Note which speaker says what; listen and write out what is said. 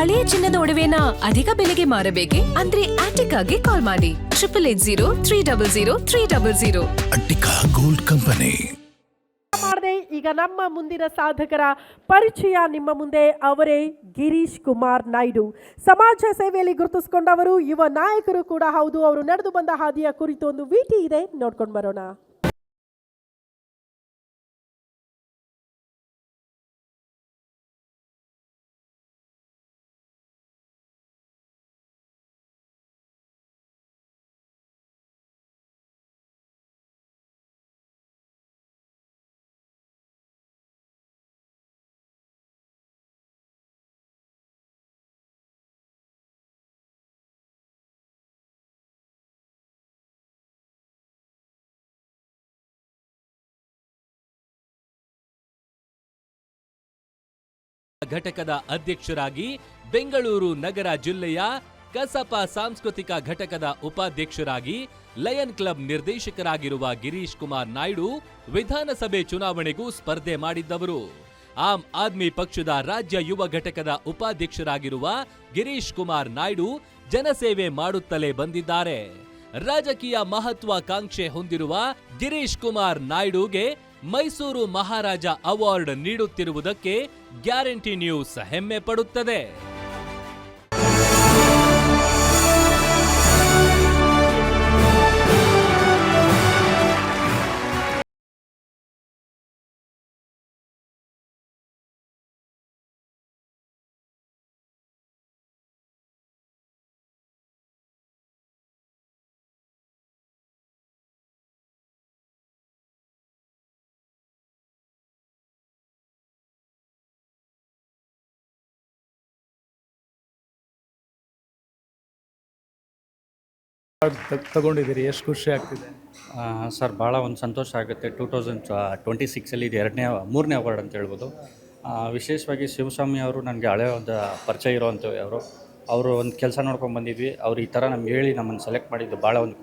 Speaker 1: ಹಳೆಯ ಚಿನ್ನದ ಒಡವೆನ ಅಧಿಕ ಬೆಲೆಗೆ ಮಾರಬೇಕೆ? ಅಂದ್ರೆ ಆಟಿಕಾಗೆ ಕಾಲ್ ಮಾಡಿ 8880
Speaker 2: ಅಟ್ಟಿಕಾ ಗೋಲ್ಡ್ ಕಂಪನಿ.
Speaker 3: ಮಾಡದೆ ಈಗ ನಮ್ಮ ಮುಂದಿನ ಸಾಧಕರ ಪರಿಚಯ ನಿಮ್ಮ ಮುಂದೆ. ಅವರೇ ಗಿರೀಶ್ ಕುಮಾರ್ ನಾಯ್ಡು. ಸಮಾಜ ಸೇವೆಯಲ್ಲಿ ಗುರುತಿಸಿಕೊಂಡವರು, ಯುವ ನಾಯಕರು ಕೂಡ ಹೌದು. ಅವರು ನಡೆದು ಬಂದ ಹಾದಿಯ ಕುರಿತು ಒಂದು ವಿಟಿ ಇದೆ, ನೋಡ್ಕೊಂಡು ಬರೋಣ.
Speaker 4: ಘಟಕದ ಅಧ್ಯಕ್ಷರಾಗಿ, ಬೆಂಗಳೂರು ನಗರ ಜಿಲ್ಲೆಯ ಕಸಪ ಸಾಂಸ್ಕೃತಿಕ ಘಟಕದ ಉಪಾಧ್ಯಕ್ಷರಾಗಿ, ಲಯನ್ ಕ್ಲಬ್ ನಿರ್ದೇಶಕರಾಗಿರುವ ಗಿರೀಶ್ ಕುಮಾರ್ ನಾಯ್ಡು ವಿಧಾನಸಭೆ ಚುನಾವಣೆಗೂ ಸ್ಪರ್ಧೆ ಮಾಡಿದ್ದವರು. ಆಮ್ ಆದ್ಮಿ ಪಕ್ಷದ ರಾಜ್ಯ ಯುವ ಘಟಕದ ಉಪಾಧ್ಯಕ್ಷರಾಗಿರುವ ಗಿರೀಶ್ ಕುಮಾರ್ ನಾಯ್ಡು ಜನಸೇವೆ ಮಾಡುತ್ತಲೇ ಬಂದಿದ್ದಾರೆ. ರಾಜಕೀಯ ಮಹತ್ವಾಕಾಂಕ್ಷೆ ಹೊಂದಿರುವ ಗಿರೀಶ್ ಕುಮಾರ್ ನಾಯ್ಡುಗೆ ಮೈಸೂರು ಮಹಾರಾಜ ಅವಾರ್ಡ್ ನೀಡುತ್ತಿರುವುದಕ್ಕೆ ಗ್ಯಾರಂಟಿ ನ್ಯೂಸ್ ಹೆಮ್ಮೆ ಪಡುತ್ತದೆ.
Speaker 5: ತಗೊಂಡಿದ್ದೀರಿ, ಎಷ್ಟು ಖುಷಿ ಆಗ್ತಿದೆ?
Speaker 6: ಸರ್ ಭಾಳ ಒಂದು ಸಂತೋಷ ಆಗುತ್ತೆ. 2026 ಇದು ಮೂರನೇ ಅವಾರ್ಡ್ ಅಂತ ಹೇಳ್ಬೋದು. ವಿಶೇಷವಾಗಿ ಶಿವಸ್ವಾಮಿ ಅವರು ನನಗೆ ಹಳೆಯ ಒಂದು ಪರಿಚಯ ಇರೋವಂಥವ್ರು. ಅವರು ಒಂದು ಕೆಲಸ ನೋಡ್ಕೊಂಡು ಬಂದಿದ್ವಿ. ಅವ್ರು ಈ ಥರ ನಮ್ಗೆ ಹೇಳಿ ನಮ್ಮನ್ನು ಸೆಲೆಕ್ಟ್ ಮಾಡಿದ್ದು ಭಾಳ ಒಂದು